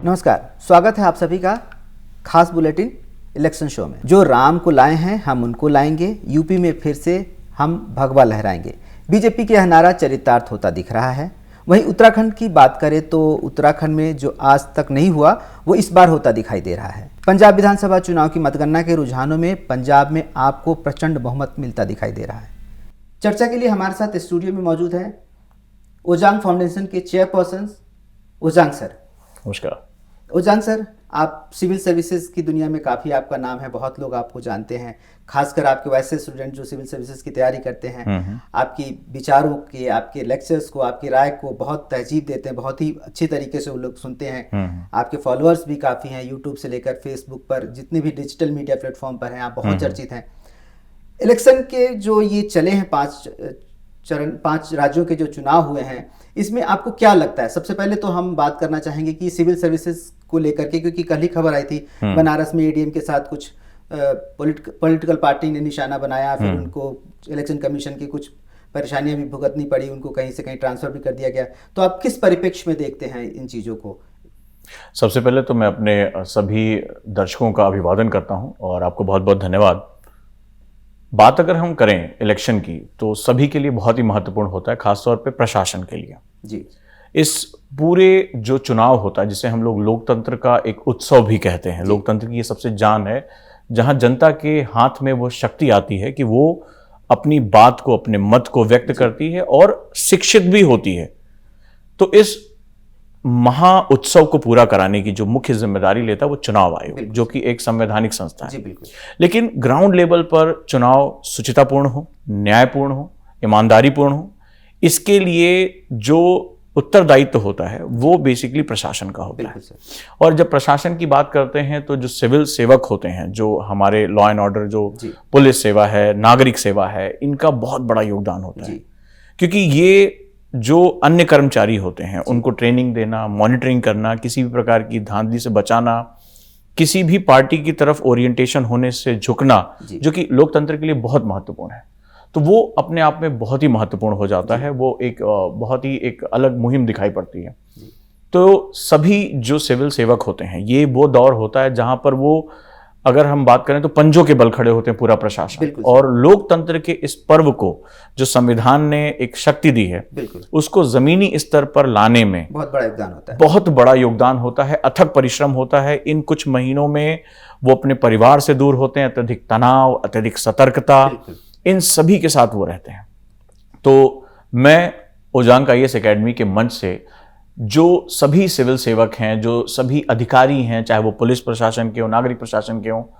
नमस्कार, स्वागत है आप सभी का खास बुलेटिन इलेक्शन शो में। जो राम को लाए हैं हम उनको लाएंगे, यूपी में फिर से हम भगवा लहराएंगे। बीजेपी के यह नारा चरितार्थ होता दिख रहा है। वहीं उत्तराखंड की बात करें तो उत्तराखंड में जो आज तक नहीं हुआ वो इस बार होता दिखाई दे रहा है। पंजाब विधानसभा चुनाव की मतगणना के रुझानों में पंजाब में आपको प्रचंड बहुमत मिलता दिखाई दे रहा है। चर्चा के लिए हमारे साथ स्टूडियो में मौजूद है ओजांग फाउंडेशन के चेयरपर्सन ओजांग सर। नमस्कार ओजांग सर, आप सिविल सर्विसेज की दुनिया में काफ़ी आपका नाम है, बहुत लोग आपको जानते हैं, खासकर आपके वैसे स्टूडेंट जो सिविल सर्विसेज की तैयारी करते हैं। आपकी विचारों के, आपके लेक्चर्स को, आपकी राय को बहुत तहजीब देते हैं, बहुत ही अच्छी तरीके से वो लोग सुनते हैं। आपके फॉलोअर्स भी काफ़ी हैं, यूट्यूब से लेकर फेसबुक पर, जितने भी डिजिटल मीडिया प्लेटफॉर्म पर हैं आप बहुत चर्चित हैं। इलेक्शन के जो ये चले हैं 5 राज्यों के जो चुनाव हुए हैं, इसमें आपको क्या लगता है? सबसे पहले तो हम बात करना चाहेंगे कि सिविल सर्विसेज को लेकर के, क्योंकि कल ही खबर आई थी बनारस में एडीएम के साथ कुछ पॉलिटिकल पार्टी ने निशाना बनाया, फिर उनको इलेक्शन कमीशन की कुछ परेशानियां भी भुगतनी पड़ी, उनको कहीं से कहीं ट्रांसफर भी कर दिया गया। तो आप किस परिप्रेक्ष्य में देखते हैं इन चीज़ों को? सबसे पहले तो मैं अपने सभी दर्शकों का अभिवादन करता हूं और आपको बहुत बहुत धन्यवाद। बात अगर हम करें इलेक्शन की तो सभी के लिए बहुत ही महत्वपूर्ण होता है, खासतौर पे प्रशासन के लिए जी। इस पूरे जो चुनाव होता है जिसे हम लोग लोकतंत्र का एक उत्सव भी कहते हैं, लोकतंत्र की ये सबसे जान है, जहां जनता के हाथ में वो शक्ति आती है कि वो अपनी बात को, अपने मत को व्यक्त करती है और शिक्षित भी होती है। तो इस महा उत्सव को पूरा कराने की जो मुख्य जिम्मेदारी लेता है वो चुनाव आयोग, जो कि एक संवैधानिक संस्था है। लेकिन ग्राउंड लेवल पर चुनाव शुचितापूर्ण हो, न्यायपूर्ण हो, ईमानदारीपूर्ण हो, इसके लिए जो उत्तरदायित्व होता है वो बेसिकली प्रशासन का होता है। और जब प्रशासन की बात करते हैं तो जो सिविल सेवक होते हैं, जो हमारे लॉ एंड ऑर्डर, जो पुलिस सेवा है, नागरिक सेवा है, इनका बहुत बड़ा योगदान होता है। क्योंकि ये जो अन्य कर्मचारी होते हैं उनको ट्रेनिंग देना, मॉनिटरिंग करना, किसी भी प्रकार की धांधली से बचाना, किसी भी पार्टी की तरफ ओरिएंटेशन होने से झुकना, जो कि लोकतंत्र के लिए बहुत महत्वपूर्ण है, तो वो अपने आप में बहुत ही महत्वपूर्ण हो जाता है। वो एक बहुत ही एक अलग मुहिम दिखाई पड़ती है। तो सभी जो सिविल सेवक होते हैं, ये वो दौर होता है जहां पर वो, अगर हम बात करें तो पंजों के बल खड़े होते हैं पूरा प्रशासन, और लोकतंत्र के इस पर्व को जो संविधान ने एक शक्ति दी है उसको जमीनी स्तर पर लाने में बहुत बड़ा योगदान होता है। बहुत बड़ा योगदान होता है, अथक परिश्रम होता है। इन कुछ महीनों में वो अपने परिवार से दूर होते हैं, अत्यधिक तनाव, अत्यधिक सतर्कता, इन सभी के साथ वो रहते हैं। तो मैं ओजांग आईएएस एकेडमी के मंच से जो सभी सिविल सेवक हैं, जो सभी अधिकारी हैं, चाहे वो पुलिस प्रशासन के हो, नागरिक प्रशासन के हो,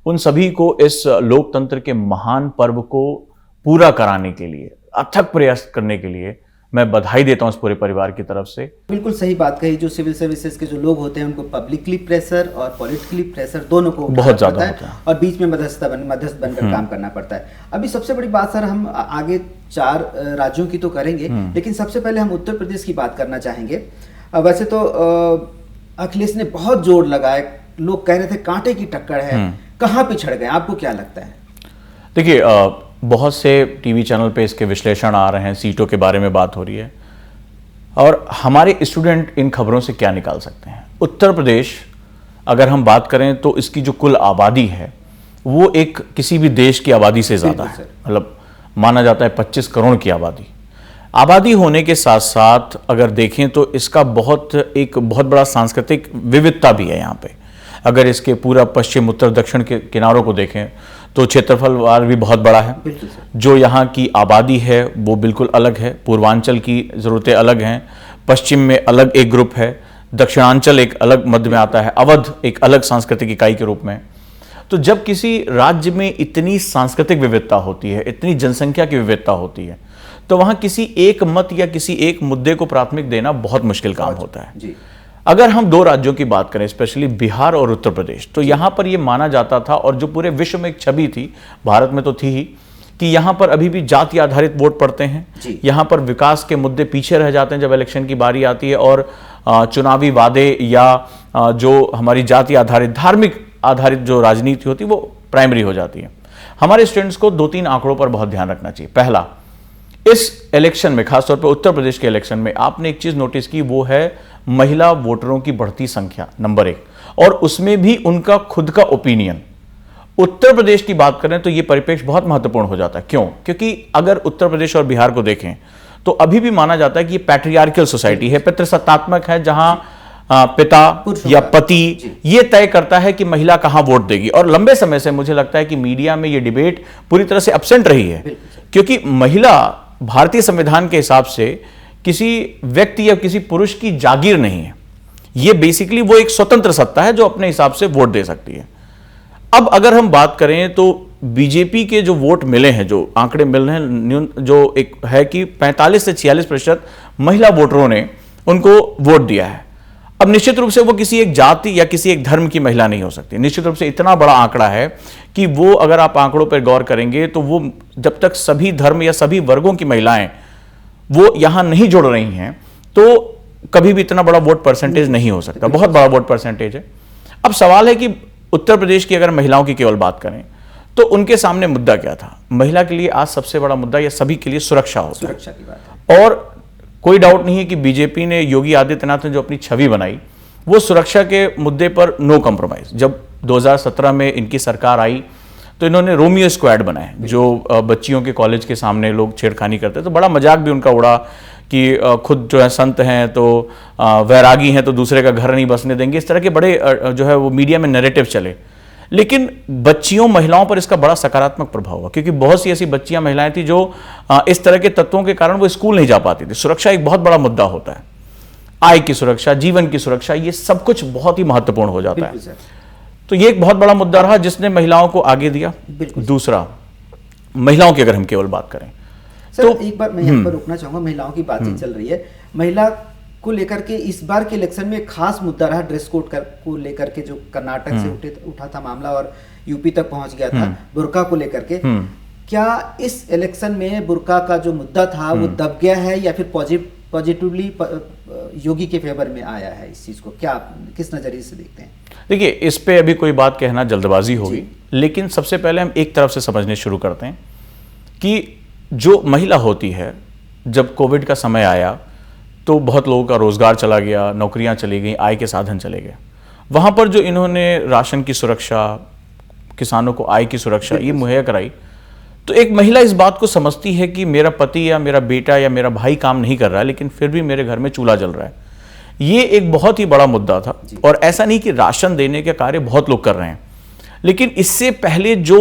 उन सभी को इस लोकतंत्र के महान पर्व को पूरा कराने के लिए, अथक प्रयास करने के लिए मैं बधाई देता हूं इस पूरे परिवार की तरफ से। बिल्कुल सही बात कही। जो सिविल सर्विसेज के जो लोग होते हैं उनको पब्लिकली प्रेशर और पॉलिटिकली प्रेशर दोनों को बहुत ज्यादा होता है और बीच में मध्यस्थ बनकर काम करना पड़ता है। अभी सबसे बड़ी बात सर, हम आगे 4 राज्यों की तो करेंगे, लेकिन सबसे पहले हम उत्तर प्रदेश की बात करना चाहेंगे। वैसे तो अखिलेश ने बहुत जोर लगाया, लोग कह रहे थे कांटे की टक्कर है, कहाँ पिछड़ गए, आपको क्या लगता है? देखिए, बहुत से टीवी चैनल पे इसके विश्लेषण आ रहे हैं, सीटों के बारे में बात हो रही है, और हमारे स्टूडेंट इन खबरों से क्या निकाल सकते हैं? उत्तर प्रदेश अगर हम बात करें तो इसकी जो कुल आबादी है वो एक किसी भी देश की आबादी से ज़्यादा है। मतलब माना जाता है 25 करोड़ की आबादी होने के साथ साथ अगर देखें तो इसका एक बहुत बड़ा सांस्कृतिक विविधता भी है यहाँ पे। अगर इसके पूरा पश्चिम, उत्तर, दक्षिण के किनारों को देखें तो क्षेत्रफल वार भी बहुत बड़ा है। जो यहाँ की आबादी है वो बिल्कुल अलग है। पूर्वांचल की ज़रूरतें अलग हैं, पश्चिम में अलग एक ग्रुप है, दक्षिणांचल एक अलग मध्य में आता है, अवध एक अलग सांस्कृतिक इकाई के रूप में। तो जब किसी राज्य में इतनी सांस्कृतिक विविधता होती है, इतनी जनसंख्या की विविधता होती है, तो वहाँ किसी एक मत या किसी एक मुद्दे को प्राथमिक देना बहुत मुश्किल काम होता है। अगर हम 2 राज्यों की बात करें, स्पेशली बिहार और उत्तर प्रदेश, तो यहाँ पर ये माना जाता था, और जो पूरे विश्व में एक छवि थी, भारत में तो थी ही, कि यहाँ पर अभी भी जाति आधारित वोट पड़ते हैं। यहाँ पर विकास के मुद्दे पीछे रह जाते हैं जब इलेक्शन की बारी आती है, और चुनावी वादे या जो हमारी जाति आधारित, धार्मिक आधारित जो राजनीति होती है वो प्राइमरी हो जाती है। हमारे स्टूडेंट्स को 2-3 आंकड़ों पर बहुत ध्यान रखना चाहिए। पहला, इस इलेक्शन में, खासतौर पर उत्तर प्रदेश के इलेक्शन में आपने एक चीज नोटिस की, वो है महिला वोटरों की बढ़ती संख्या नंबर 1, और उसमें भी उनका खुद का ओपिनियन। उत्तर प्रदेश की बात करें तो यह परिप्रेक्ष्य बहुत महत्वपूर्ण हो जाता है। क्यों? क्योंकि अगर उत्तर प्रदेश और बिहार को देखें तो अभी भी माना जाता है कि ये पैट्रियार्कल सोसाइटी है, पितृसत्तात्मक है, जहां पिता या पति ये तय करता है कि महिला कहां वोट देगी। और लंबे समय से मुझे लगता है कि मीडिया में ये डिबेट पूरी तरह से एब्सेंट रही है, क्योंकि महिला भारतीय संविधान के हिसाब से किसी व्यक्ति या किसी पुरुष की जागीर नहीं है। ये बेसिकली वो एक स्वतंत्र सत्ता है जो अपने हिसाब से वोट दे सकती है। अब अगर हम बात करें तो बीजेपी के जो वोट मिले हैं, जो आंकड़े मिल रहे हैं, जो एक है कि 45 से 46% महिला वोटरों ने उनको वोट दिया है। अब निश्चित रूप से वो किसी एक जाति या किसी एक धर्म की महिला नहीं हो सकती। निश्चित रूप से इतना बड़ा आंकड़ा है कि वो, अगर आप आंकड़ों पर गौर करेंगे तो वो जब तक सभी धर्म या सभी वर्गों की महिलाएं वो यहां नहीं जुड़ रही हैं तो कभी भी इतना बड़ा वोट परसेंटेज नहीं हो सकता। बहुत बड़ा वोट परसेंटेज है। अब सवाल है कि उत्तर प्रदेश की अगर महिलाओं की केवल बात करें तो उनके सामने मुद्दा क्या था? महिला के लिए आज सबसे बड़ा मुद्दा या सभी के लिए सुरक्षा होता है। सुरक्षा की बात है। और कोई डाउट नहीं है कि बीजेपी ने, योगी आदित्यनाथ ने जो अपनी छवि बनाई वो सुरक्षा के मुद्दे पर नो कॉम्प्रोमाइज। जब 2017 में इनकी सरकार आई तो इन्होंने रोमियो स्क्वाड बनाए, जो बच्चियों के कॉलेज के सामने लोग छेड़खानी करते, तो बड़ा मजाक भी उनका उड़ा कि खुद जो है संत हैं तो वैरागी हैं तो दूसरे का घर नहीं बसने देंगे। इस तरह के बड़े जो है वो मीडिया में नैरेटिव चले। लेकिन बच्चियों, महिलाओं पर इसका बड़ा सकारात्मक प्रभाव हुआ, क्योंकि बहुत सी ऐसी बच्चियां, महिलाएं थी जो इस तरह के तत्वों के कारण वो स्कूल नहीं जा पाती थी। सुरक्षा एक बहुत बड़ा मुद्दा होता है। आय की सुरक्षा, जीवन की सुरक्षा, ये सब कुछ बहुत ही महत्वपूर्ण हो जाता है। तो ये एक बहुत बड़ा मुद्दा रहा जिसने महिलाओं को आगे दिया। दूसरा, महिलाओं की अगर हम केवल बात करें तो एक बार मैं यहाँ पर रुकना चाहूंगा। महिलाओं की बातचीत चल रही है, महिला को लेकर के इस बार के इलेक्शन में खास मुद्दा रहा ड्रेस कोड को लेकर के, जो कर्नाटक से उठा था मामला और यूपी तक पहुंच गया था, बुर्का को लेकर के। क्या इस इलेक्शन में बुर्का का जो मुद्दा था वो दब गया है या फिर पॉजिटिवली योगी के फेवर में आया है? इस चीज को क्या, किस नजरिए से देखते हैं? देखिए, इस पे अभी कोई बात कहना जल्दबाजी होगी, लेकिन सबसे पहले हम एक तरफ से समझने शुरू करते हैं कि जो महिला होती है, जब कोविड का समय आया तो बहुत लोगों का रोजगार चला गया, नौकरियां चली गई, आय के साधन चले गए। वहां पर जो इन्होंने राशन की सुरक्षा, किसानों को आय की सुरक्षा ये मुहैया कराई, तो एक महिला इस बात को समझती है कि मेरा पति या मेरा बेटा या मेरा भाई काम नहीं कर रहा है, लेकिन फिर भी मेरे घर में चूल्हा जल रहा है। ये एक बहुत ही बड़ा मुद्दा था। और ऐसा नहीं कि राशन देने के कार्य बहुत लोग कर रहे हैं, लेकिन इससे पहले जो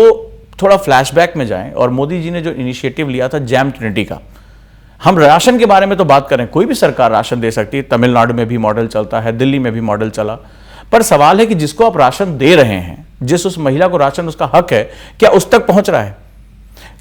थोड़ा फ्लैशबैक में जाएं, और मोदी जी ने जो इनिशिएटिव लिया था जैम ट्रिनिटी का, हम राशन के बारे में तो बात करें, कोई भी सरकार राशन दे सकती है। तमिलनाडु में भी मॉडल चलता है, दिल्ली में भी मॉडल चला, पर सवाल है कि जिसको आप राशन दे रहे हैं, जिस उस महिला को राशन उसका हक है, क्या उस तक पहुंच रहा है?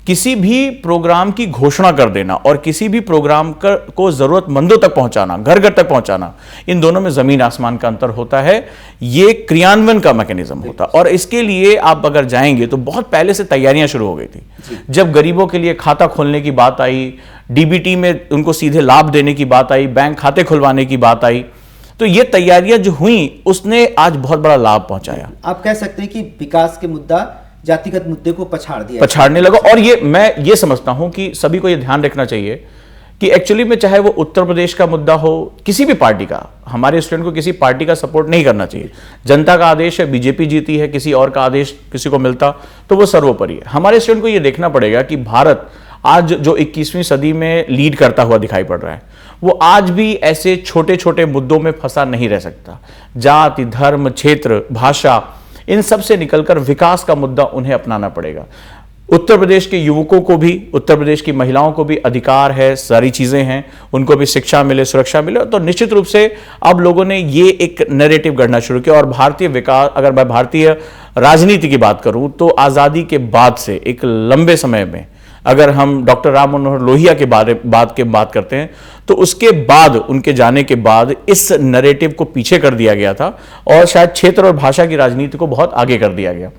किसी भी प्रोग्राम की घोषणा कर देना और किसी भी प्रोग्राम को जरूरतमंदों तक पहुंचाना, घर घर तक पहुंचाना, इन दोनों में जमीन आसमान का अंतर होता है। ये क्रियान्वयन का मैकेनिज्म होता है, और इसके लिए आप अगर जाएंगे तो बहुत पहले से तैयारियां शुरू हो गई थी। जब गरीबों के लिए खाता खोलने की बात आई, डीबीटी में उनको सीधे लाभ देने की बात आई, बैंक खाते खुलवाने की बात आई, तो ये तैयारियां जो हुई उसने आज बहुत बड़ा लाभ पहुंचाया। आप कह सकते हैं कि विकास के मुद्दा जातिगत मुद्दे को पछाड़ने लगा। और ये मैं ये समझता हूं कि सभी को ये ध्यान रखना चाहिए कि एक्चुअली में चाहे वो उत्तर प्रदेश का मुद्दा हो, किसी भी पार्टी का, हमारे स्टूडेंट को किसी पार्टी का सपोर्ट नहीं करना चाहिए। जनता का आदेश है, बीजेपी जीती है, किसी और का आदेश किसी को मिलता तो वो सर्वोपरि है। हमारे स्टूडेंट को ये देखना पड़ेगा कि भारत आज जो 21वीं सदी में लीड करता हुआ दिखाई पड़ रहा है, वो आज भी ऐसे छोटे छोटे मुद्दों में फंसा नहीं रह सकता। जाति, धर्म, क्षेत्र, भाषा, इन सब से निकलकर विकास का मुद्दा उन्हें अपनाना पड़ेगा। उत्तर प्रदेश के युवकों को भी, उत्तर प्रदेश की महिलाओं को भी अधिकार है, सारी चीजें हैं, उनको भी शिक्षा मिले, सुरक्षा मिले। तो निश्चित रूप से अब लोगों ने ये एक नैरेटिव गढ़ना शुरू किया। और भारतीय विकास, अगर मैं भारतीय राजनीति की बात करूं तो आजादी के बाद से एक लंबे समय में, अगर हम डॉक्टर राम मनोहर लोहिया के बात करते हैं तो उसके बाद, उनके जाने के बाद इस नैरेटिव को पीछे कर दिया गया था और शायद क्षेत्र और भाषा की राजनीति को बहुत आगे कर दिया गया।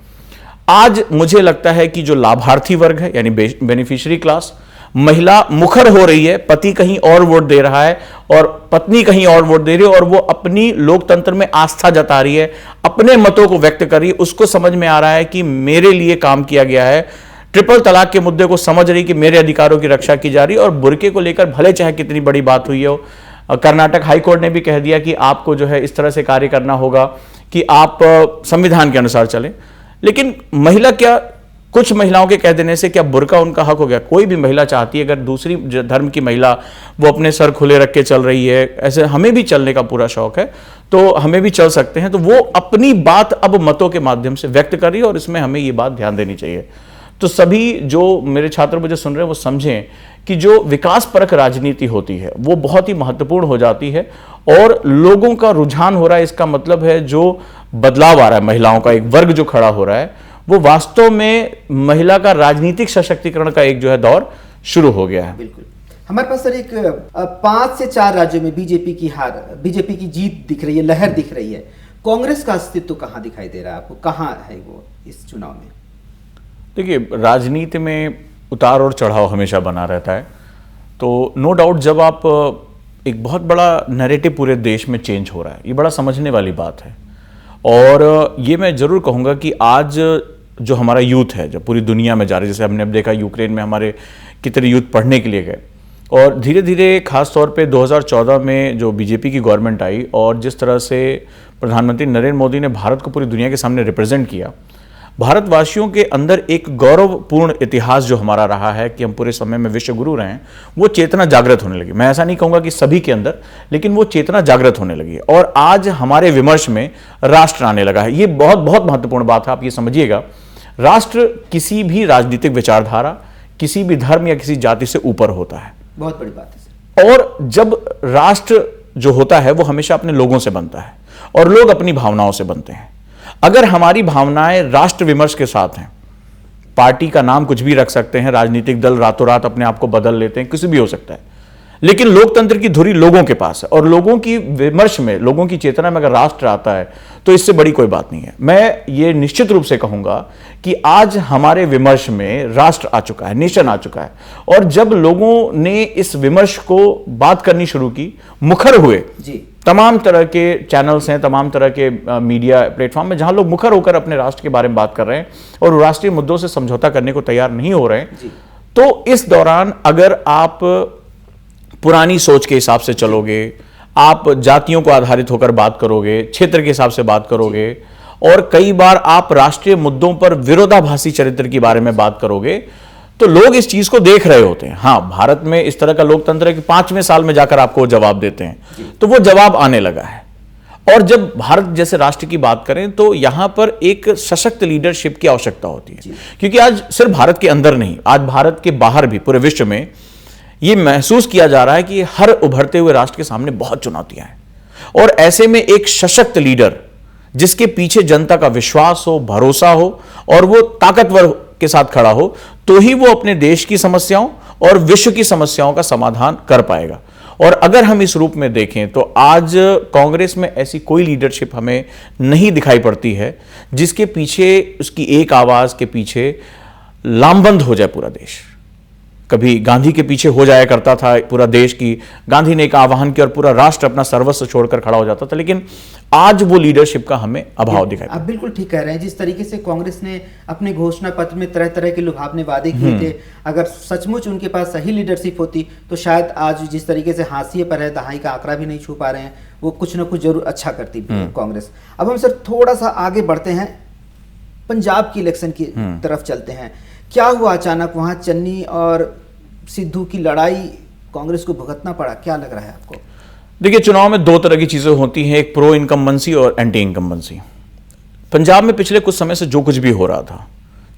आज मुझे लगता है कि जो लाभार्थी वर्ग है, यानी बेनिफिशियरी क्लास, महिला मुखर हो रही है, पति कहीं और वोट दे रहा है और पत्नी कहीं और वोट दे रही है, और वो अपनी लोकतंत्र में आस्था जता रही है, अपने मतों को व्यक्त कर रही है। उसको समझ में आ रहा है कि मेरे लिए काम किया गया है। ट्रिपल तलाक के मुद्दे को समझ रही कि मेरे अधिकारों की रक्षा की जा रही है। और बुर्के को लेकर भले चाहे कितनी बड़ी बात हुई हो, कर्नाटक हाई कोर्ट ने भी कह दिया कि आपको जो है इस तरह से कार्य करना होगा कि आप संविधान के अनुसार चलें। लेकिन महिला क्या, कुछ महिलाओं के कह देने से क्या बुर्का उनका हक हो गया? कोई भी महिला चाहती है, अगर दूसरी धर्म की महिला वो अपने सर खुले रख के चल रही है, ऐसे हमें भी चलने का पूरा शौक है, तो हमें भी चल सकते हैं। तो वो अपनी बात अब मतों के माध्यम से व्यक्त कर रही है और इसमें हमें ये बात ध्यान देनी चाहिए। तो सभी जो मेरे छात्र मुझे सुन रहे हैं वो समझें कि जो विकास परक राजनीति होती है वो बहुत ही महत्वपूर्ण हो जाती है और लोगों का रुझान हो रहा है। इसका मतलब है जो बदलाव आ रहा है, महिलाओं का एक वर्ग जो खड़ा हो रहा है, वो वास्तव में महिला का राजनीतिक सशक्तिकरण का एक जो है दौर शुरू हो गया है। बिल्कुल। हमारे पास सर एक 5 से 4 राज्यों में बीजेपी की हार, बीजेपी की जीत दिख रही है, लहर दिख रही है। कांग्रेस का अस्तित्व कहाँ दिखाई दे रहा है आपको? कहाँ है वो इस चुनाव में? देखिए, राजनीति में उतार और चढ़ाव हमेशा बना रहता है। तो नो डाउट जब आप एक बहुत बड़ा नैरेटिव पूरे देश में चेंज हो रहा है, ये बड़ा समझने वाली बात है। और ये मैं जरूर कहूँगा कि आज जो हमारा यूथ है, जो पूरी दुनिया में जा रहा है, जैसे हमने अब देखा यूक्रेन में हमारे कितने यूथ पढ़ने के लिए गए, और धीरे धीरे खास तौर पे 2014 में जो बीजेपी की गवर्नमेंट आई और जिस तरह से प्रधानमंत्री नरेंद्र मोदी ने भारत को पूरी दुनिया के सामने रिप्रेजेंट किया, भारतवासियों के अंदर एक गौरवपूर्ण इतिहास जो हमारा रहा है कि हम पूरे समय में विश्व गुरु रहे हैं, वो चेतना जागृत होने लगी। मैं ऐसा नहीं कहूँगा कि सभी के अंदर, लेकिन वो चेतना जागृत होने लगी और आज हमारे विमर्श में राष्ट्र आने लगा है। ये बहुत बहुत महत्वपूर्ण बात है, आप ये समझिएगा। राष्ट्र किसी भी राजनीतिक विचारधारा, किसी भी धर्म या किसी जाति से ऊपर होता है। बहुत बड़ी बात है सर। और जब राष्ट्र जो होता है वो हमेशा अपने लोगों से बनता है और लोग अपनी भावनाओं से बनते हैं। अगर हमारी भावनाएं राष्ट्र विमर्श के साथ हैं, पार्टी का नाम कुछ भी रख सकते हैं, राजनीतिक दल रातों रात अपने आप को बदल लेते हैं, किसी भी हो सकता है, लेकिन लोकतंत्र की धुरी लोगों के पास है और लोगों की विमर्श में, लोगों की चेतना में अगर राष्ट्र आता है तो इससे बड़ी कोई बात नहीं है। मैं ये निश्चित रूप से कहूंगा कि आज हमारे विमर्श में राष्ट्र आ चुका है, नेशन आ चुका है। और जब लोगों ने इस विमर्श को बात करनी शुरू की, मुखर हुए जी। तमाम तरह के चैनल्स हैं, तमाम तरह के मीडिया प्लेटफॉर्म में जहां लोग मुखर होकर अपने राष्ट्र के बारे में बात कर रहे हैं और राष्ट्रीय मुद्दों से समझौता करने को तैयार नहीं हो रहे हैं, तो इस दौरान अगर आप पुरानी सोच के हिसाब से चलोगे, आप जातियों को आधारित होकर बात करोगे, क्षेत्र के हिसाब से बात करोगे और कई बार आप राष्ट्रीय मुद्दों पर विरोधाभासी चरित्र के बारे में बात करोगे, तो लोग इस चीज को देख रहे होते हैं। हाँ, भारत में इस तरह का लोकतंत्र है कि 5वें साल में जाकर आपको जवाब देते हैं, तो वो जवाब आने लगा है। और जब भारत जैसे राष्ट्र की बात करें तो यहां पर एक सशक्त लीडरशिप की आवश्यकता होती है, क्योंकि आज सिर्फ भारत के अंदर नहीं, आज भारत के बाहर भी पूरे विश्व में ये महसूस किया जा रहा है कि हर उभरते हुए राष्ट्र के सामने बहुत चुनौतियां हैं और ऐसे में एक सशक्त लीडर जिसके पीछे जनता का विश्वास हो, भरोसा हो और वो ताकतवर के साथ खड़ा हो, तो ही वो अपने देश की समस्याओं और विश्व की समस्याओं का समाधान कर पाएगा। और अगर हम इस रूप में देखें तो आज कांग्रेस में ऐसी कोई लीडरशिप हमें नहीं दिखाई पड़ती है जिसके पीछे, उसकी एक आवाज के पीछे लामबंद हो जाए पूरा देश। कभी गांधी के पीछे हो जाया करता था पूरा देश की, गांधी ने एक आह्वान किया और पूरा राष्ट्र अपना सर्वस्व छोड़कर खड़ा हो जाता था, लेकिन आज वो लीडरशिप का हमें अभाव दिखाई। आप बिल्कुल ठीक कह रहे हैं। जिस तरीके से कांग्रेस ने अपने घोषणा पत्र में तरह तरह के लुभावने वादे किए थे, अगर सचमुच उनके पास सही लीडरशिप होती तो शायद आज जिस तरीके से हाशिए पर है, दहाई का आंकड़ा भी नहीं छू पा रहे हैं, वो कुछ ना कुछ जरूर अच्छा करती कांग्रेस। अब हम सर थोड़ा सा आगे बढ़ते हैं, पंजाब की इलेक्शन की तरफ चलते हैं। क्या हुआ अचानक वहां चन्नी और सिद्धू की लड़ाई कांग्रेस को भुगतना पड़ा? क्या लग रहा है आपको? देखिए, चुनाव में 2 तरह की चीजें होती हैं, एक प्रो इनकम्बेंसी और एंटी इनकम्बेंसी। पंजाब में पिछले कुछ समय से जो कुछ भी हो रहा था,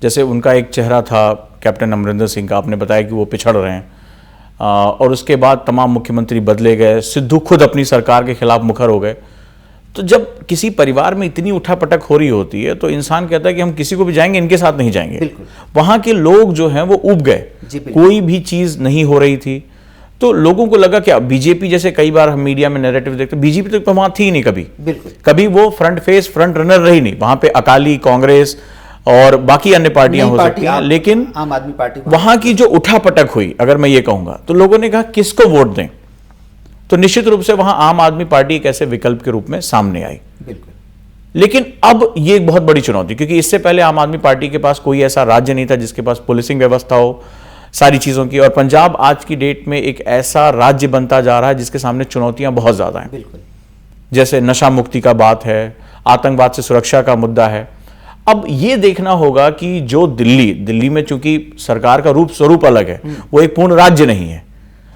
जैसे उनका एक चेहरा था कैप्टन अमरिंदर सिंह का, आपने बताया कि वो पिछड़ रहे हैं, और उसके बाद तमाम मुख्यमंत्री बदले गए, सिद्धू खुद अपनी सरकार के खिलाफ मुखर हो गए। तो जब किसी परिवार में इतनी उठापटक हो रही होती है तो इंसान कहता है कि हम किसी को भी जाएंगे, इनके साथ नहीं जाएंगे। वहां के लोग जो हैं वो ऊब गए, कोई भी चीज नहीं हो रही थी, तो लोगों को लगा क्या बीजेपी, जैसे कई बार हम मीडिया में नैरेटिव देखते हैं, बीजेपी तो वहां थी ही नहीं कभी वो फ्रंट रनर रही नहीं। वहां पे अकाली, कांग्रेस और बाकी अन्य पार्टियां हो सकती हैं, लेकिन आम आदमी पार्टी वहां की जो उठापटक हुई, अगर मैं ये कहूंगा, तो लोगों ने कहा किसको वोट दें, तो निश्चित रूप से वहां आम आदमी पार्टी एक ऐसे विकल्प के रूप में सामने आई। लेकिन अब ये एक बहुत बड़ी चुनौती, क्योंकि इससे पहले आम आदमी पार्टी के पास कोई ऐसा राज्य नहीं था जिसके पास पुलिसिंग व्यवस्था हो, सारी चीज़ों की। और पंजाब आज की डेट में एक ऐसा राज्य बनता जा रहा है जिसके सामने चुनौतियां बहुत ज़्यादा हैं। बिल्कुल। जैसे नशा मुक्ति का बात है, आतंकवाद से सुरक्षा का मुद्दा है। अब ये देखना होगा कि जो दिल्ली में चूंकि सरकार का रूप स्वरूप अलग है, वो एक पूर्ण राज्य नहीं है,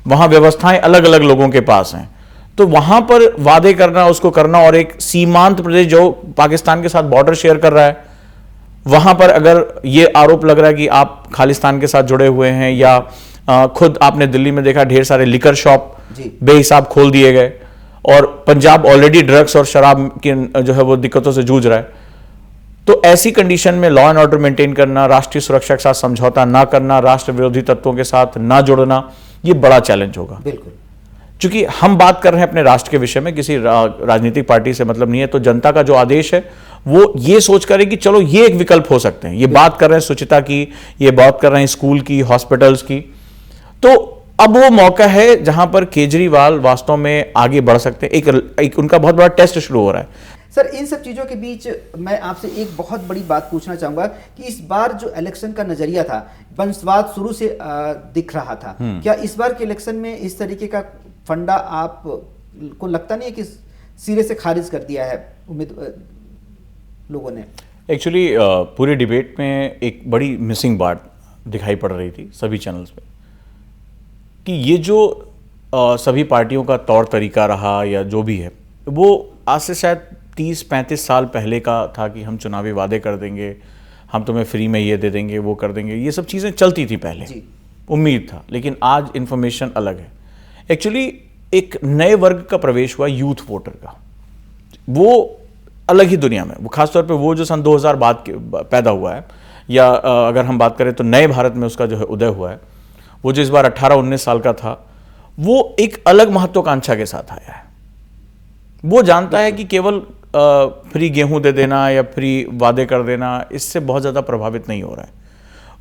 वहां व्यवस्थाएं अलग अलग लोगों के पास हैं, तो वहां पर वादे करना, उसको करना, और एक सीमांत प्रदेश जो पाकिस्तान के साथ बॉर्डर शेयर कर रहा है, वहां पर अगर ये आरोप लग रहा है कि आप खालिस्तान के साथ जुड़े हुए हैं, या खुद आपने दिल्ली में देखा ढेर सारे लिकर शॉप बेहिसाब खोल दिए गए, और पंजाब ऑलरेडी ड्रग्स और शराब की जो है वो दिक्कतों से जूझ रहा है। तो ऐसी कंडीशन में लॉ एंड ऑर्डर मेंटेन करना, राष्ट्रीय सुरक्षा के साथ समझौता ना करना, राष्ट्र विरोधी तत्वों के साथ ना जुड़ना, ये बड़ा चैलेंज होगा। बिल्कुल। क्योंकि हम बात कर रहे हैं अपने राष्ट्र के विषय में, किसी राजनीतिक पार्टी से मतलब नहीं है। तो जनता का जो आदेश है वो ये सोच करे कि चलो ये एक विकल्प हो सकते हैं। ये बात कर रहे हैं स्वच्छता की, ये बात कर रहे हैं स्कूल की, हॉस्पिटल्स की, तो अब वो मौका है जहां पर केजरीवाल वास्तव में आगे बढ़ सकते हैं। एक उनका बहुत बड़ा टेस्ट शुरू हो रहा है। सर, इन सब चीज़ों के बीच मैं आपसे एक बहुत बड़ी बात पूछना चाहूँगा कि इस बार जो इलेक्शन का नज़रिया था, वंशवाद शुरू से दिख रहा था। क्या इस बार के इलेक्शन में इस तरीके का फंडा आप को लगता नहीं है कि सिरे से खारिज कर दिया है लोगों ने? एक्चुअली पूरे डिबेट में एक बड़ी मिसिंग बात दिखाई पड़ रही थी सभी चैनल्स पे, कि ये जो सभी पार्टियों का तौर तरीका रहा या जो भी है, वो आज से शायद 30-35 साल पहले का था कि हम चुनावी वादे कर देंगे, हम तुम्हें फ्री में ये दे देंगे, वो कर देंगे। ये सब चीज़ें चलती थी पहले, उम्मीद था। लेकिन आज इन्फॉर्मेशन अलग है। एक्चुअली एक नए वर्ग का प्रवेश हुआ, यूथ वोटर का, वो अलग ही दुनिया में, वो खासतौर पे वो जो सन 2000 बाद पैदा हुआ है, या अगर हम बात करें तो नए भारत में उसका जो है उदय हुआ है, वो जो इस बार 18-19 साल का था, वो एक अलग महत्वाकांक्षा के साथ आया है। वो जानता है कि केवल फ्री गेहूं दे देना या फ्री वादे कर देना, इससे बहुत ज़्यादा प्रभावित नहीं हो रहा है।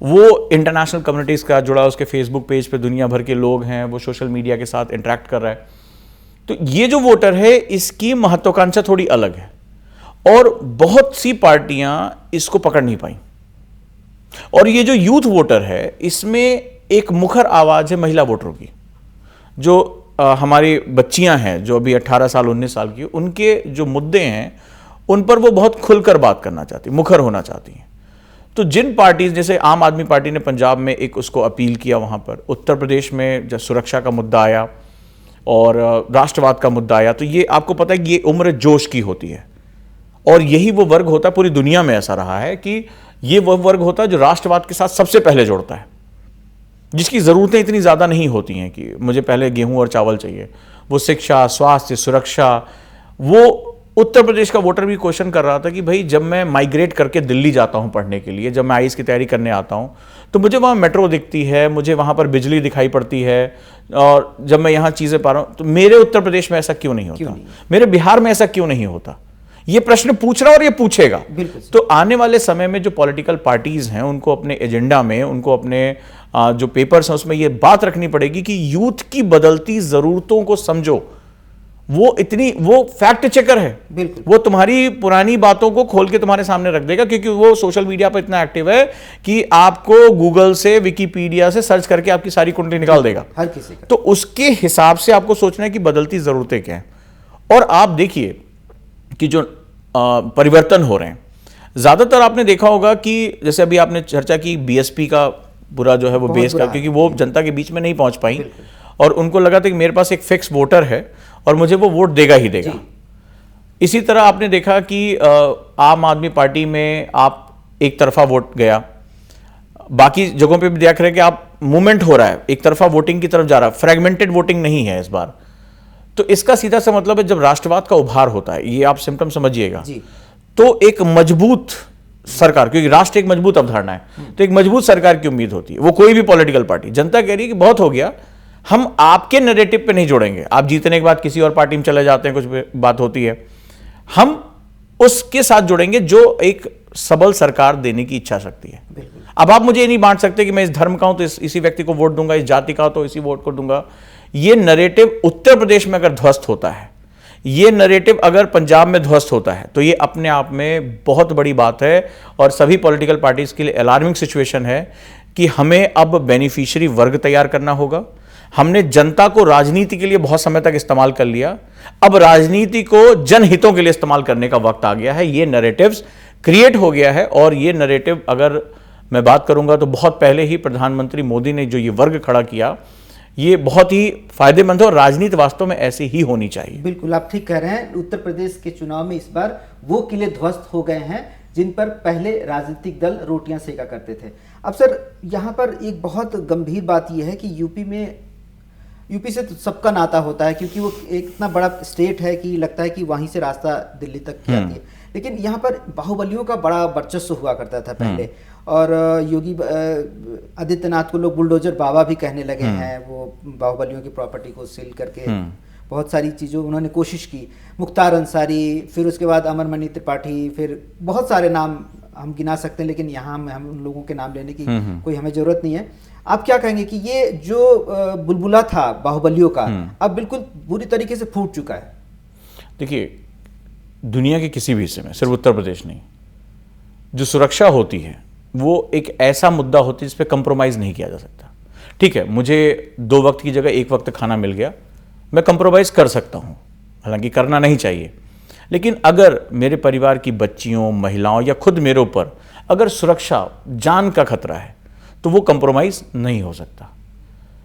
वो इंटरनेशनल कम्युनिटीज़ का जुड़ा, उसके फेसबुक पेज पे दुनिया भर के लोग हैं, वो सोशल मीडिया के साथ इंटरेक्ट कर रहा है। तो ये जो वोटर है, इसकी महत्वाकांक्षा थोड़ी अलग है, और बहुत सी पार्टियां इसको पकड़ नहीं पाई। और ये जो यूथ वोटर है, इसमें एक मुखर आवाज़ है महिला वोटरों की, जो हमारी बच्चियां हैं जो अभी 18 साल 19 साल की, उनके जो मुद्दे हैं उन पर वो बहुत खुलकर बात करना चाहती, मुखर होना चाहती हैं। तो जिन पार्टीज, जैसे आम आदमी पार्टी ने पंजाब में एक उसको अपील किया, वहाँ पर उत्तर प्रदेश में जब सुरक्षा का मुद्दा आया और राष्ट्रवाद का मुद्दा आया, तो ये आपको पता है कि ये उम्र जोश की होती है, और यही वो वर्ग होता है, पूरी दुनिया में ऐसा रहा है कि ये वह वर्ग होता है जो राष्ट्रवाद के साथ सबसे पहले जुड़ता है, जिसकी ज़रूरतें इतनी ज़्यादा नहीं होती हैं कि मुझे पहले गेहूं और चावल चाहिए। वो शिक्षा, स्वास्थ्य, सुरक्षा, वो उत्तर प्रदेश का वोटर भी क्वेश्चन कर रहा था कि भाई जब मैं माइग्रेट करके दिल्ली जाता हूं पढ़ने के लिए, जब मैं आईएएस की तैयारी करने आता हूं, तो मुझे वहाँ मेट्रो दिखती है, मुझे वहाँ पर बिजली दिखाई पड़ती है, और जब मैं यहाँ चीज़ें पा रहा हूँ, तो मेरे उत्तर प्रदेश में ऐसा क्यों नहीं होता, मेरे बिहार में ऐसा क्यों नहीं होता? ये प्रश्न पूछ रहा और ये पूछेगा। तो आने वाले समय में जो पॉलिटिकल पार्टीज हैं, उनको अपने एजेंडा में, उनको अपने जो पेपर्स हैं उसमें ये बात रखनी पड़ेगी कि यूथ की बदलती जरूरतों को समझो। वो फैक्ट चेकर है, वो तुम्हारी पुरानी बातों को खोल के तुम्हारे सामने रख देगा, क्योंकि वो सोशल मीडिया पर इतना एक्टिव है कि आपको गूगल से, विकिपीडिया से सर्च करके आपकी सारी कुंडली निकाल देगा हर किसी का। तो उसके हिसाब से आपको सोचना है कि बदलती जरूरतें क्या हैं। और आप देखिए कि जो परिवर्तन हो रहे हैं, ज्यादातर आपने देखा होगा कि जैसे अभी आपने चर्चा की बीएसपी का पूरा जो है वो बेस का, क्योंकि वो जनता के बीच में नहीं पहुंच पाई, और उनको लगा था कि मेरे पास एक फिक्स वोटर है और मुझे वो वोट देगा ही देगा। इसी तरह आपने देखा कि आम आदमी पार्टी में आप एक तरफा वोट गया, बाकी जगहों पे भी देख रहे हैं कि आप मूवमेंट हो रहा है, एक तरफा वोटिंग की तरफ जा रहा है, फ्रेगमेंटेड वोटिंग नहीं है इस बार। तो इसका सीधा सा मतलब है, जब राष्ट्रवाद का उभार होता है, ये आप सिम्टम समझिएगा, तो एक मजबूत सरकार, क्योंकि राष्ट्र एक मजबूत अवधारणा है, तो एक मजबूत सरकार की उम्मीद होती है। वो कोई भी पॉलिटिकल पार्टी, जनता कह रही है कि बहुत हो गया, हम आपके नैरेटिव पे नहीं जोड़ेंगे, आप जीतने के बाद किसी और पार्टी में चले जाते हैं, कुछ बात होती है, हम उसके साथ जुड़ेंगे जो एक सबल सरकार देने की इच्छा शक्ति है। अब आप मुझे ये नहीं बांट सकते कि मैं इस धर्म का हूं तो इसी व्यक्ति को वोट दूंगा, इस जाति का तो इसी वोट को दूंगा। ये नैरेटिव उत्तर प्रदेश में अगर ध्वस्त होता है, ये नैरेटिव अगर पंजाब में ध्वस्त होता है, तो ये अपने आप में बहुत बड़ी बात है और सभी पॉलिटिकल पार्टीज के लिए अलार्मिंग सिचुएशन है कि हमें अब बेनिफिशियरी वर्ग तैयार करना होगा। हमने जनता को राजनीति के लिए बहुत समय तक इस्तेमाल कर लिया, अब राजनीति को जनहितों के लिए इस्तेमाल करने का वक्त आ गया है। ये नैरेटिव्स क्रिएट हो गया है और ये नैरेटिव अगर मैं बात करूंगा तो बहुत पहले ही प्रधानमंत्री मोदी ने जो ये वर्ग खड़ा किया, ये बहुत ही फायदेमंद है और राजनीति वास्तव में ऐसी ही होनी चाहिए। बिल्कुल आप ठीक कह रहे हैं। उत्तर प्रदेश के चुनाव में इस बार वो किले ध्वस्त हो गए हैं जिन पर पहले राजनीतिक दल रोटियां सेका करते थे। अब सर यहाँ पर एक बहुत गंभीर बात यह है कि यूपी से तो सबका नाता होता है क्योंकि वो एक इतना बड़ा स्टेट है कि लगता है कि वहीं से रास्ता दिल्ली तक की आती है, लेकिन यहाँ पर बाहुबलियों का बड़ा वर्चस्व हुआ करता था पहले। और योगी आदित्यनाथ को लोग बुलडोजर बाबा भी कहने लगे हैं। वो बाहुबलियों की प्रॉपर्टी को सील करके बहुत सारी चीज़ों उन्होंने कोशिश की। मुख्तार अंसारी, फिर उसके बाद अमरमणि त्रिपाठी, फिर बहुत सारे नाम हम गिना सकते हैं, लेकिन यहाँ हम उन लोगों के नाम लेने की कोई हमें ज़रूरत नहीं है। आप क्या कहेंगे कि ये जो बुलबुला था बाहुबलियों का अब बिल्कुल बुरी तरीके से फूट चुका है? देखिए, दुनिया के किसी भी हिस्से में, सिर्फ उत्तर प्रदेश नहीं, जो सुरक्षा होती है वो एक ऐसा मुद्दा होती है जिस पे कंप्रोमाइज़ नहीं किया जा सकता। ठीक है, मुझे 2 वक्त की जगह 1 वक्त खाना मिल गया, मैं कंप्रोमाइज़ कर सकता हूँ, हालांकि करना नहीं चाहिए। लेकिन अगर मेरे परिवार की बच्चियों, महिलाओं या खुद मेरे ऊपर अगर सुरक्षा, जान का खतरा है तो वो कंप्रोमाइज़ नहीं हो सकता।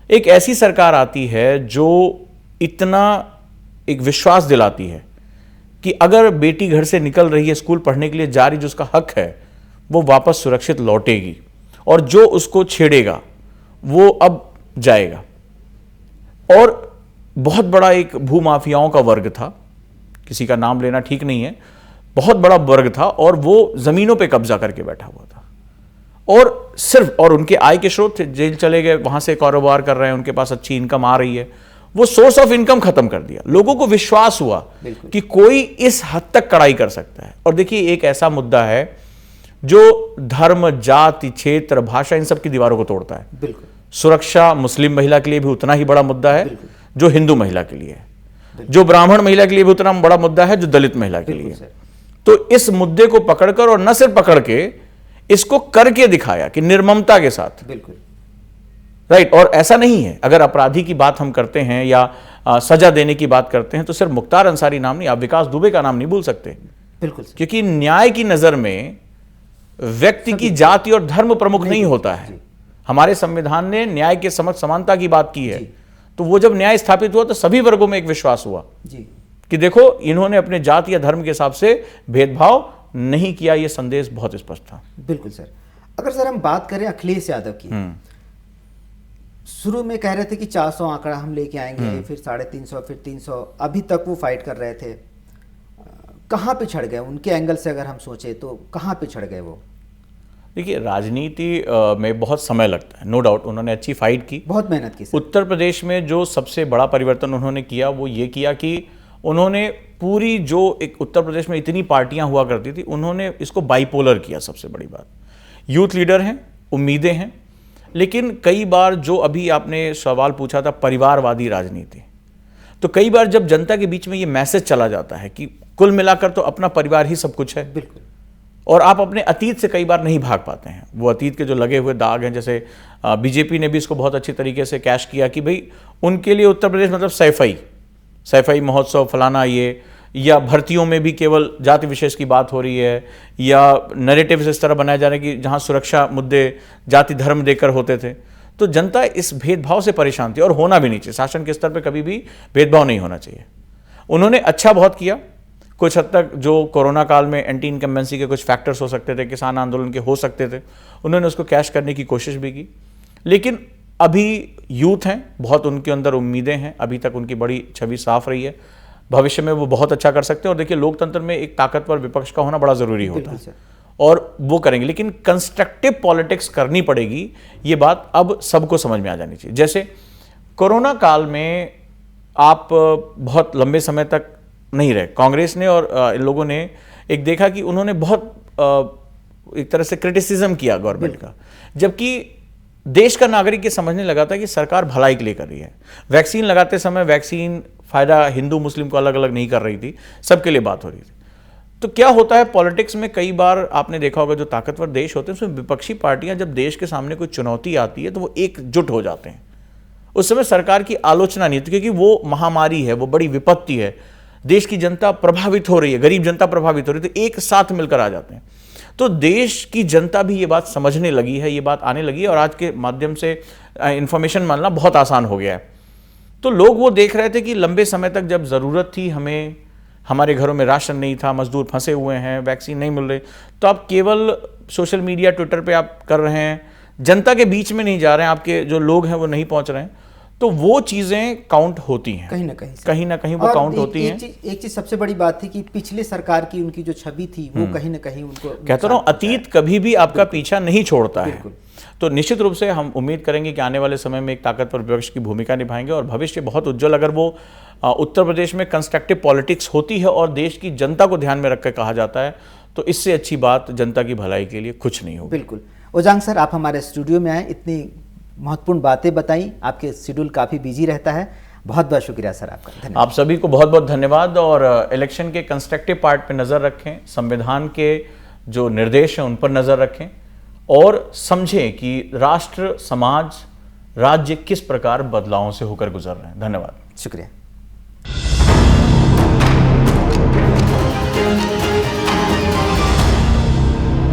एक ऐसी सरकार आती है जो इतना एक विश्वास दिलाती है कि अगर बेटी घर से निकल रही है, स्कूल पढ़ने के लिए जा रही, जो उसका हक है वो वापस सुरक्षित लौटेगी और जो उसको छेड़ेगा वो अब जाएगा। और बहुत बड़ा एक भूमाफियाओं का वर्ग था, किसी का नाम लेना ठीक नहीं है, बहुत बड़ा वर्ग था और वो जमीनों पे कब्जा करके बैठा हुआ था और सिर्फ, और उनके आय के स्रोत थे, जेल चले गए, वहां से कारोबार कर रहे हैं, उनके पास अच्छी इनकम आ रही है, वो सोर्स ऑफ इनकम खत्म कर दिया। लोगों को विश्वास हुआ कि कोई इस हद तक कड़ाई कर सकता है। और देखिए, एक ऐसा मुद्दा है जो धर्म, जाति, क्षेत्र, भाषा, इन सब की दीवारों को तोड़ता है। बिल्कुल। सुरक्षा मुस्लिम महिला के लिए भी उतना ही बड़ा मुद्दा है जो हिंदू महिला के लिए है, जो ब्राह्मण महिला के लिए भी उतना बड़ा मुद्दा है जो दलित महिला के लिए है। तो इस मुद्दे को पकड़कर, और न सिर्फ पकड़ के, इसको करके दिखाया कि निर्ममता के साथ। बिल्कुल राइट। और ऐसा नहीं है, अगर अपराधी की बात हम करते हैं या सजा देने की बात करते हैं तो सिर्फ मुख्तार अंसारी नाम नहीं, आप विकास दुबे का नाम नहीं भूल सकते। बिल्कुल, क्योंकि न्याय की नजर में व्यक्ति की जाति और धर्म प्रमुख नहीं होता है। हमारे संविधान ने न्याय के समक्ष समानता की बात की है, तो वो जब न्याय स्थापित हुआ तो सभी वर्गों में एक विश्वास हुआ कि देखो, इन्होंने अपने जाति या धर्म के हिसाब से भेदभाव नहीं किया। ये संदेश बहुत स्पष्ट था। बिल्कुल सर। अगर सर हम बात करें अखिलेश यादव की, शुरू में कह रहे थे कि 400 आंकड़ा हम लेके आएंगे, फिर 350, फिर 300, अभी तक वो फाइट कर रहे थे। कहाँ पे छड़ गए उनके एंगल से अगर हम सोचें तो कहाँ पे छड़ गए वो? देखिए, राजनीति में बहुत समय लगता है, नो डाउट। उन्होंने अच्छी फाइट की, बहुत मेहनत की। उत्तर प्रदेश में जो सबसे बड़ा परिवर्तन उन्होंने किया वो ये किया कि उन्होंने पूरी, जो एक उत्तर प्रदेश में इतनी पार्टियां हुआ करती थी, उन्होंने इसको बाइपोलर किया। सबसे बड़ी बात, यूथ लीडर हैं, उम्मीदें हैं, लेकिन कई बार जो अभी आपने सवाल पूछा था परिवारवादी राजनीति, तो कई बार जब जनता के बीच में ये मैसेज चला जाता है कि कुल मिलाकर तो अपना परिवार ही सब कुछ है, बिल्कुल, और आप अपने अतीत से कई बार नहीं भाग पाते हैं। वो अतीत के जो लगे हुए दाग हैं, जैसे बीजेपी ने भी इसको बहुत अच्छी तरीके से कैश किया कि भाई उनके लिए उत्तर प्रदेश मतलब सैफई महोत्सव फलाना ये, या भर्तियों में भी केवल जाति विशेष की बात हो रही है, या नैरेटिव्स इस तरह बनाए जा रहे हैं कि जहां सुरक्षा मुद्दे जाति धर्म देकर होते थे। तो जनता इस भेदभाव से परेशान थी और होना भी नहीं चाहिए। शासन के स्तर पर कभी भी भेदभाव नहीं होना चाहिए। उन्होंने अच्छा बहुत किया। कुछ हद तक जो कोरोना काल में एंटी इनकम्बेंसी के कुछ फैक्टर्स हो सकते थे, किसान आंदोलन के हो सकते थे, उन्होंने उसको कैश करने की कोशिश भी की। लेकिन अभी यूथ हैं, बहुत उनके अंदर उम्मीदें हैं, अभी तक उनकी बड़ी छवि साफ रही है, भविष्य में वो बहुत अच्छा कर सकते हैं। और देखिए, लोकतंत्र में एक ताकतवर विपक्ष का होना बड़ा जरूरी होता है और वो करेंगे, लेकिन कंस्ट्रक्टिव पॉलिटिक्स करनी पड़ेगी। ये बात अब सबको समझ में आ जानी चाहिए। जैसे कोरोना काल में आप बहुत लंबे समय तक नहीं रहे, कांग्रेस ने और इन लोगों ने एक देखा कि उन्होंने बहुत एक तरह से क्रिटिसिज्म किया गवर्नमेंट का, जबकि देश का नागरिक ये समझने लगा था कि सरकार भलाई के लिए कर रही है। वैक्सीन लगाते समय वैक्सीन फायदा हिंदू मुस्लिम को अलग अलग नहीं कर रही थी, सबके लिए बात हो रही थी। तो क्या होता है पॉलिटिक्स में, कई बार आपने देखा होगा जो ताकतवर देश होते हैं उसमें विपक्षी पार्टियां जब देश के सामने कोई चुनौती आती है तो वो एकजुट हो जाते हैं। उस समय सरकार की आलोचना नहीं होती क्योंकि वो महामारी है, वो बड़ी विपत्ति है, देश की जनता प्रभावित हो रही है, गरीब जनता प्रभावित हो रही है, तो एक साथ मिलकर आ जाते हैं। तो देश की जनता भी ये बात समझने लगी है, ये बात आने लगी है और आज के माध्यम से इंफॉर्मेशन मिलना बहुत आसान हो गया है। तो लोग वो देख रहे थे कि लंबे समय तक जब ज़रूरत थी हमें, हमारे घरों में राशन नहीं था, मजदूर फंसे हुए हैं, वैक्सीन नहीं मिल रही, तो आप केवल सोशल मीडिया ट्विटर पे आप कर रहे हैं, जनता के बीच में नहीं जा रहे हैं, आपके जो लोग हैं वो नहीं पहुंच रहे हैं, तो वो चीज़ें काउंट होती हैं कहीं ना कहीं वो काउंट होती हैं। एक चीज सबसे बड़ी बात थी कि पिछले सरकार की उनकी जो छवि थी वो कहीं ना कहीं उनको, कहता रहा हूं, अतीत कभी भी आपका पीछा नहीं छोड़ता है। तो निश्चित रूप से हम उम्मीद करेंगे कि आने वाले समय में एक ताकतवर विपक्ष की भूमिका निभाएंगे और भविष्य बहुत उज्जवल, अगर वो उत्तर प्रदेश में कंस्ट्रक्टिव पॉलिटिक्स होती है और देश की जनता को ध्यान में रखकर कहा जाता है, तो इससे अच्छी बात जनता की भलाई के लिए कुछ नहीं होगी। बिल्कुल। ओजांग सर, आप हमारे स्टूडियो में आए, इतनी महत्वपूर्ण बातें बताई, आपके शेड्यूल काफ़ी बिजी रहता है, बहुत बहुत शुक्रिया सर आपका, धन्यवाद। आप सभी को बहुत बहुत धन्यवाद। और इलेक्शन के कंस्ट्रक्टिव पार्ट पे नज़र रखें, संविधान के जो निर्देश हैं उन पर नज़र रखें और समझें कि राष्ट्र, समाज, राज्य किस प्रकार बदलावों से होकर गुजर रहे हैं। धन्यवाद। शुक्रिया।